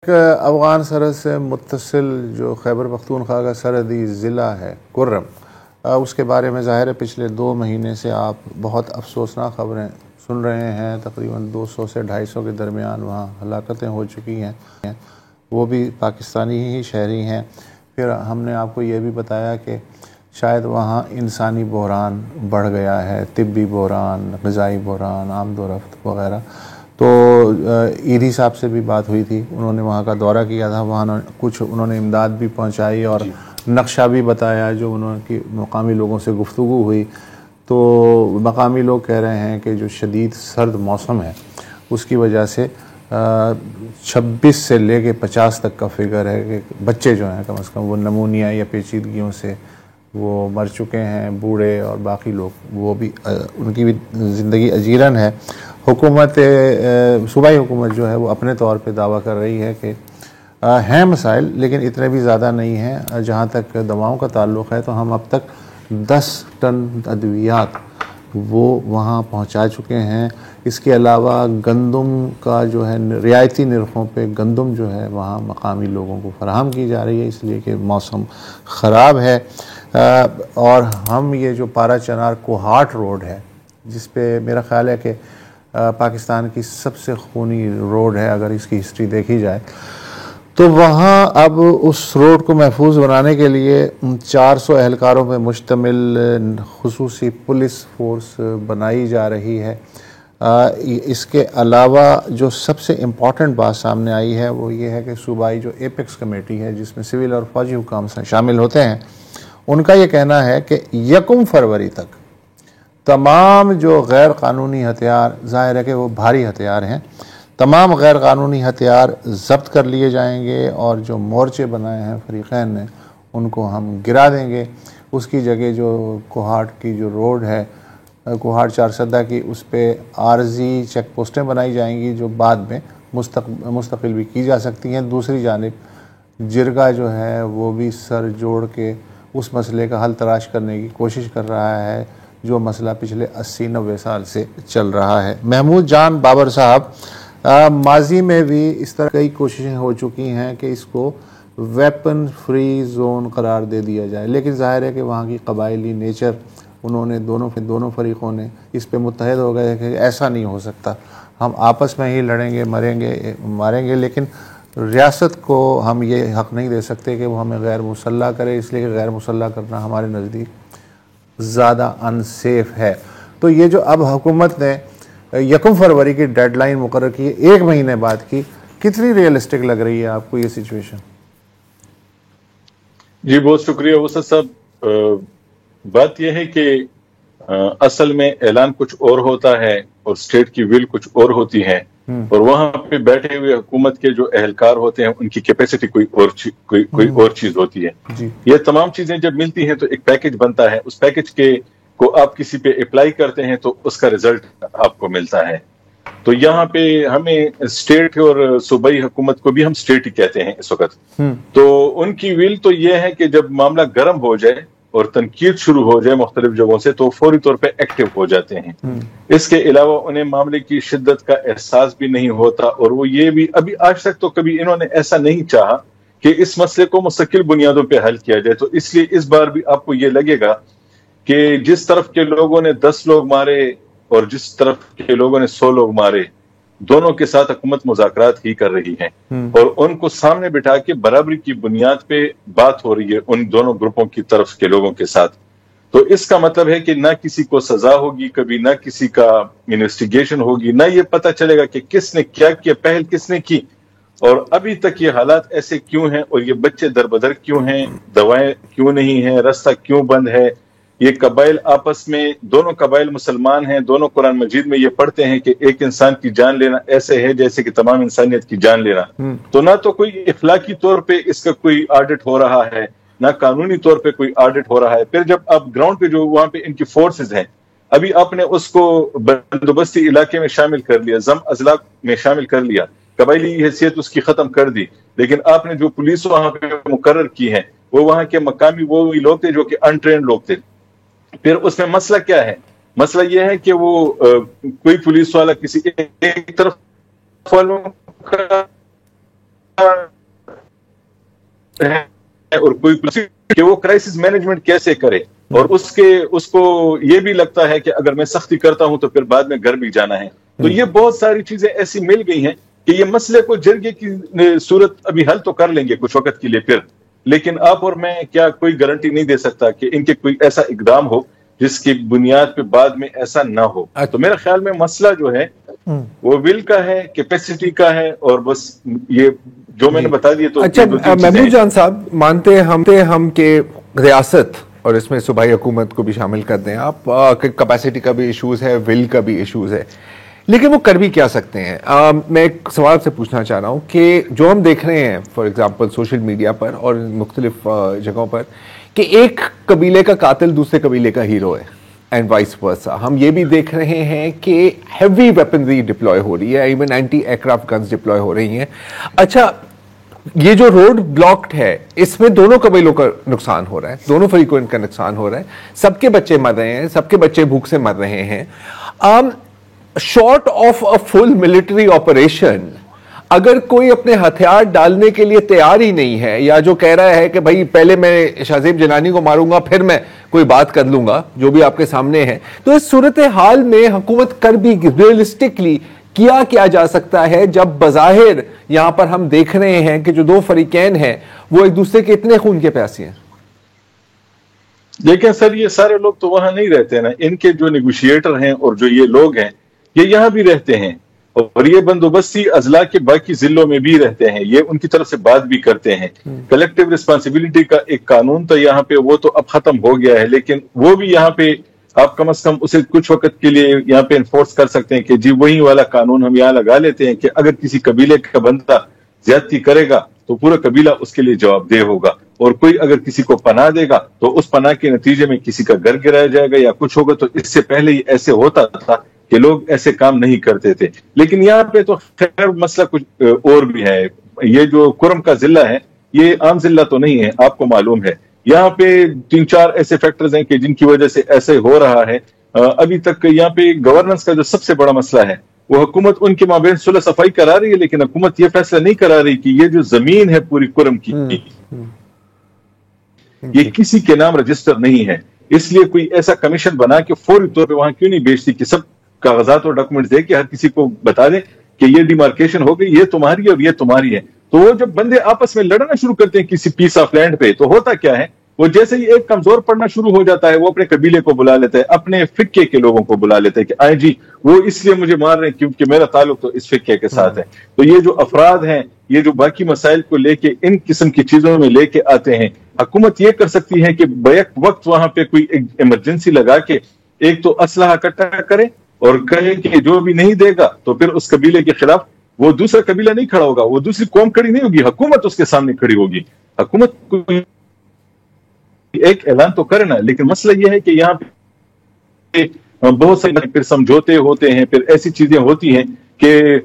افغان سرحد سے متصل جو خیبر پختونخوا کا سرحدی ضلع ہے کرم، اس کے بارے میں ظاہر ہے پچھلے 2 مہینے سے آپ بہت افسوسناک خبریں سن رہے ہیں۔ تقریباً 200 سے 250 کے درمیان وہاں ہلاکتیں ہو چکی ہیں، وہ بھی پاکستانی ہی شہری ہیں۔ پھر ہم نے آپ کو یہ بھی بتایا کہ شاید وہاں انسانی بحران بڑھ گیا ہے، طبی بحران، غذائی بحران، آمد و رفت وغیرہ۔ تو ایدھی صاحب سے بھی بات ہوئی تھی، انہوں نے وہاں کا دورہ کیا تھا، وہاں انہوں نے امداد بھی پہنچائی اور نقشہ بھی بتایا جو انہوں کی مقامی لوگوں سے گفتگو ہوئی۔ تو مقامی لوگ کہہ رہے ہیں کہ جو شدید سرد موسم ہے اس کی وجہ سے 26 سے لے کے 50 تک کا فگر ہے کہ بچے جو ہیں کم از کم وہ نمونیا یا پیچیدگیوں سے وہ مر چکے ہیں، بوڑھے اور باقی لوگ وہ بھی ان کی بھی زندگی اجیرن ہے۔ حکومت صوبائی حکومت جو ہے وہ اپنے طور پہ دعویٰ کر رہی ہے کہ ہیں مسائل لیکن اتنے بھی زیادہ نہیں ہیں۔ جہاں تک دواؤں کا تعلق ہے تو ہم اب تک 10 ٹن ادویات وہ وہاں پہنچا چکے ہیں۔ اس کے علاوہ گندم کا جو ہے رعایتی نرخوں پہ گندم جو ہے وہاں مقامی لوگوں کو فراہم کی جا رہی ہے، اس لیے کہ موسم خراب ہے۔ اور ہم یہ جو پارا چنار کوہاٹ روڈ ہے جس پہ میرا خیال ہے کہ پاکستان کی سب سے خونی روڈ ہے اگر اس کی ہسٹری دیکھی جائے، تو وہاں اب اس روڈ کو محفوظ بنانے کے لیے 400 اہلکاروں پہ مشتمل خصوصی پولیس فورس بنائی جا رہی ہے۔ اس کے علاوہ جو سب سے امپورٹنٹ بات سامنے آئی ہے وہ یہ ہے کہ صوبائی جو ایپیکس کمیٹی ہے جس میں سول اور فوجی حکام شامل ہوتے ہیں، ان کا یہ کہنا ہے کہ 1 فروری تک تمام جو غیر قانونی ہتھیار، ظاہر ہے کہ وہ بھاری ہتھیار ہیں، تمام غیر قانونی ہتھیار ضبط کر لیے جائیں گے اور جو مورچے بنائے ہیں فریقین نے ان کو ہم گرا دیں گے۔ اس کی جگہ جو کوہاٹ کی جو روڈ ہے، کوہاٹ چارسدہ کی، اس پہ عارضی چیک پوسٹیں بنائی جائیں گی جو بعد میں مستقل بھی کی جا سکتی ہیں۔ دوسری جانب جرگہ جو ہے وہ بھی سر جوڑ کے اس مسئلے کا حل تلاش کرنے کی کوشش کر رہا ہے جو مسئلہ پچھلے 80-90 سال سے چل رہا ہے۔ محمود جان بابر صاحب، ماضی میں بھی اس طرح کئی کوششیں ہو چکی ہیں کہ اس کو ویپن فری زون قرار دے دیا جائے، لیکن ظاہر ہے کہ وہاں کی قبائلی نیچر، انہوں نے دونوں فریقوں نے اس پہ متحد ہو گئے کہ ایسا نہیں ہو سکتا، ہم آپس میں ہی لڑیں گے، ماریں گے، لیکن ریاست کو ہم یہ حق نہیں دے سکتے کہ وہ ہمیں غیر مسلح کرے، اس لیے کہ غیر مسلح کرنا ہمارے نزدیک زیادہ انسیف ہے۔ تو یہ جو اب حکومت نے 1 فروری کی ڈیڈ لائن مقرر کی ہے، 1 مہینے بعد کی، کتنی ریئلسٹک لگ رہی ہے آپ کو یہ سچویشن؟ جی بہت شکریہ وسط صاحب۔ بات یہ ہے کہ اصل میں اعلان کچھ اور ہوتا ہے اور اسٹیٹ کی ول کچھ اور ہوتی ہے، اور وہاں پہ بیٹھے ہوئے حکومت کے جو اہلکار ہوتے ہیں ان کی کیپیسٹی کوئی اور چیز ہوتی ہے۔ یہ تمام چیزیں جب ملتی ہیں تو ایک پیکج بنتا ہے، اس پیکج کو آپ کسی پہ اپلائی کرتے ہیں تو اس کا رزلٹ آپ کو ملتا ہے۔ تو یہاں پہ ہمیں اسٹیٹ اور صوبائی حکومت کو بھی ہم اسٹیٹ ہی کہتے ہیں اس وقت، تو ان کی ویل تو یہ ہے کہ جب معاملہ گرم ہو جائے اور تنقید شروع ہو جائے مختلف جگہوں سے تو فوری طور پہ ایکٹیو ہو جاتے ہیں۔ اس کے علاوہ انہیں معاملے کی شدت کا احساس بھی نہیں ہوتا، اور وہ یہ بھی ابھی آج تک تو کبھی انہوں نے ایسا نہیں چاہا کہ اس مسئلے کو مستقل بنیادوں پہ حل کیا جائے۔ تو اس لیے اس بار بھی آپ کو یہ لگے گا کہ جس طرف کے لوگوں نے 10 لوگ مارے اور جس طرف کے لوگوں نے 100 لوگ مارے، دونوں کے ساتھ حکومت مذاکرات ہی کر رہی ہے اور ان کو سامنے بٹھا کے برابری کی بنیاد پہ بات ہو رہی ہے ان دونوں گروپوں کی طرف کے لوگوں کے ساتھ۔ تو اس کا مطلب ہے کہ نہ کسی کو سزا ہوگی کبھی، نہ کسی کا انویسٹیگیشن ہوگی، نہ یہ پتہ چلے گا کہ کس نے کیا کیا، پہل کس نے کی، اور ابھی تک یہ حالات ایسے کیوں ہیں اور یہ بچے دربدر کیوں ہیں، دوائیں کیوں نہیں ہیں، راستہ کیوں بند ہے۔ یہ قبائل آپس میں، دونوں قبائل مسلمان ہیں، دونوں قرآن مجید میں یہ پڑھتے ہیں کہ ایک انسان کی جان لینا ایسے ہے جیسے کہ تمام انسانیت کی جان لینا۔ تو نہ تو کوئی اخلاقی طور پہ اس کا کوئی آڈٹ ہو رہا ہے، نہ قانونی طور پہ کوئی آڈٹ ہو رہا ہے۔ پھر جب آپ گراؤنڈ پہ جو وہاں پہ ان کی فورسز ہیں، ابھی آپ نے اس کو بندوبستی علاقے میں شامل کر لیا، ضم اضلاع میں شامل کر لیا، قبائلی حیثیت اس کی ختم کر دی، لیکن آپ نے جو پولیس وہاں پہ مقرر کی ہے وہ وہاں کے مقامی وہی لوگ تھے جو کہ انٹرینڈ لوگ تھے۔ پھر اس میں مسئلہ کیا ہے؟ مسئلہ یہ ہے کہ وہ کوئی پولیس والا کسی ایک طرف والوں کا ہے اور کوئی کہ وہ کرائسس مینجمنٹ کیسے کرے, اور اس کو یہ بھی لگتا ہے کہ اگر میں سختی کرتا ہوں تو پھر بعد میں گھر بھی جانا ہے. تو یہ بہت ساری چیزیں ایسی مل گئی ہیں کہ یہ مسئلے کو جرگے کی صورت ابھی حل تو کر لیں گے کچھ وقت کے لیے پھر, لیکن آپ اور میں کیا کوئی گارنٹی نہیں دے سکتا کہ ان کے کوئی ایسا اقدام ہو جس کی بنیاد پہ بعد میں ایسا نہ ہو. تو میرا خیال میں مسئلہ جو ہے وہ ول کا ہے, کیپیسٹی کا ہے, اور بس یہ جو میں نے بتا دیا. تو اچھا محمود جان صاحب, مانتے ہم کہ ریاست اور اس میں صوبائی حکومت کو بھی شامل کر دیں آپ, کیپیسٹی کا بھی ایشوز ہے, ول کا بھی ایشوز ہے, لیکن وہ کر بھی کیا سکتے ہیں؟ میں ایک سوال سے پوچھنا چاہ رہا ہوں کہ جو ہم دیکھ رہے ہیں فار ایگزامپل سوشل میڈیا پر اور مختلف جگہوں پر کہ ایک قبیلے کا قاتل دوسرے قبیلے کا ہیرو ہے اینڈ وائس ورسا. ہم یہ بھی دیکھ رہے ہیں کہ ہیوی ویپنری ڈپلوائے ہو رہی ہے, even anti aircraft guns deploy ہو رہی ہیں. اچھا, یہ جو روڈ بلاکڈ ہے اس میں دونوں قبیلوں کا نقصان ہو رہا ہے, دونوں فریقوں کا نقصان ہو رہا ہے, سب کے بچے مر رہے ہیں, سب کے بچے بھوک سے مر رہے ہیں. Short of a full military operation اگر کوئی اپنے ہتھیار ڈالنے کے لیے تیار ہی نہیں ہے, یا جو کہہ رہا ہے کہ بھائی پہلے میں شاہزیب جنانی کو ماروں گا پھر میں کوئی بات کر لوں گا, جو بھی آپ کے سامنے ہے, تو اس صورتحال میں حکومت کر بھی ریئلسٹکلی کیا جا سکتا ہے جب بظاہر یہاں پر ہم دیکھ رہے ہیں کہ جو دو فریقین ہیں وہ ایک دوسرے کے اتنے خون کے پیاسے ہیں؟ دیکھیں سر, یہ سارے لوگ تو وہاں نہیں رہتے نا, ان کے جو نیگوشیٹر ہیں اور جو یہ لوگ ہیں یہ یہاں بھی رہتے ہیں, اور یہ بندوبستی اضلاع کے باقی ضلعوں میں بھی رہتے ہیں, یہ ان کی طرف سے بات بھی کرتے ہیں. کلیکٹیو رسپانسبلٹی کا ایک قانون تھا یہاں پہ, وہ تو اب ختم ہو گیا ہے, لیکن وہ بھی یہاں پہ آپ کم از کم اسے کچھ وقت کے لیے یہاں پہ انفورس کر سکتے ہیں کہ جی وہی والا قانون ہم یہاں لگا لیتے ہیں کہ اگر کسی قبیلے کا بندہ زیادتی کرے گا تو پورا قبیلہ اس کے لیے جواب دہ ہوگا, اور کوئی اگر کسی کو پناہ دے گا تو اس پناہ کے نتیجے میں کسی کا گھر گرایا جائے گا یا کچھ ہوگا. تو اس سے پہلے یہ ایسے ہوتا تھا کہ لوگ ایسے کام نہیں کرتے تھے, لیکن یہاں پہ تو خیر مسئلہ کچھ اور بھی ہے. یہ جو کرم کا ضلع ہے یہ عام ضلع تو نہیں ہے, آپ کو معلوم ہے یہاں پہ 3-4 ایسے فیکٹرز ہیں کہ جن کی وجہ سے ایسے ہو رہا ہے. ابھی تک یہاں پہ گورننس کا جو سب سے بڑا مسئلہ ہے وہ حکومت ان کے مابین صلح صفائی کرا رہی ہے, لیکن حکومت یہ فیصلہ نہیں کرا رہی کہ یہ جو زمین ہے پوری کرم کی یہ کسی کے نام رجسٹر نہیں ہے. اس لیے کوئی ایسا کمیشن بنا کے فوری طور پہ وہاں کیوں نہیں بیچتی کہ سب کاغذات اور ڈاکومنٹ دے کے ہر کسی کو بتا دیں کہ یہ ڈیمارکیشن ہو گئی, یہ تمہاری ہے اور یہ تمہاری ہے. تو وہ جب بندے آپس میں لڑنا شروع کرتے ہیں کسی پیس آف لینڈ پہ, تو ہوتا کیا ہے, وہ جیسے ہی ایک کمزور پڑنا شروع ہو جاتا ہے وہ اپنے قبیلے کو بلا لیتا ہے, اپنے فقے کے لوگوں کو بلا لیتا ہے کہ آئیں جی وہ اس لیے مجھے مار رہے ہیں کیونکہ میرا تعلق تو اس فقے کے ساتھ ہے. تو یہ جو افراد ہیں یہ جو باقی مسائل کو لے کے ان قسم کی چیزوں میں لے کے آتے ہیں, حکومت یہ کر سکتی ہے کہ بیک وقت وہاں پہ کوئی ایمرجنسی لگا کے ایک تو اسلحہ اکٹھا کرے اور کہے کہ جو بھی نہیں دے گا تو پھر اس قبیلے کے خلاف وہ دوسرا قبیلہ نہیں کھڑا ہوگا, وہ دوسری قوم کھڑی نہیں ہوگی, حکومت اس کے سامنے کھڑی ہوگی. حکومت کو ایک اعلان تو کرنا, لیکن مسئلہ یہ ہے کہ یہاں پہ بہت سارے پھر سمجھوتے ہوتے ہیں, پھر ایسی چیزیں ہوتی ہیں کہ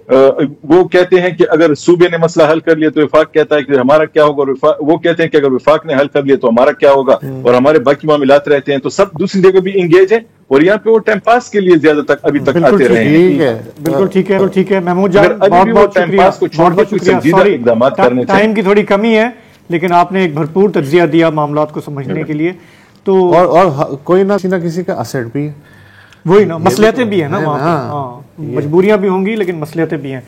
وہ کہتے ہیں کہ اگر صوبے نے مسئلہ حل کر لیا تو وفاق کہتا ہے کہ ہمارا کیا ہوگا, اور وہ کہتے ہیں کہ اگر وفاق نے حل کر لیا تو ہمارا کیا ہوگا, اور ہمارے باقی معاملات رہتے ہیں. تو سب دوسری جگہ بھی انگیج ہیں اور یہاں پہ وہ ٹائم پاس کے لیے زیادہ تک ابھی تک آتے رہے ہیں. بالکل ٹھیک ہے محمود جان, بہت بہت شکریہ. ٹائم کی تھوڑی کمی ہے لیکن آپ نے ایک بھرپور تجزیہ دیا معاملات کو سمجھنے کے لیے. تو اور کوئی نہ کسی کا اسٹ بھی وہی نا, مصلحتیں بھی ہیں نا وہاں پہ, مجبوریاں بھی ہوں گی لیکن مصلحتیں بھی ہیں.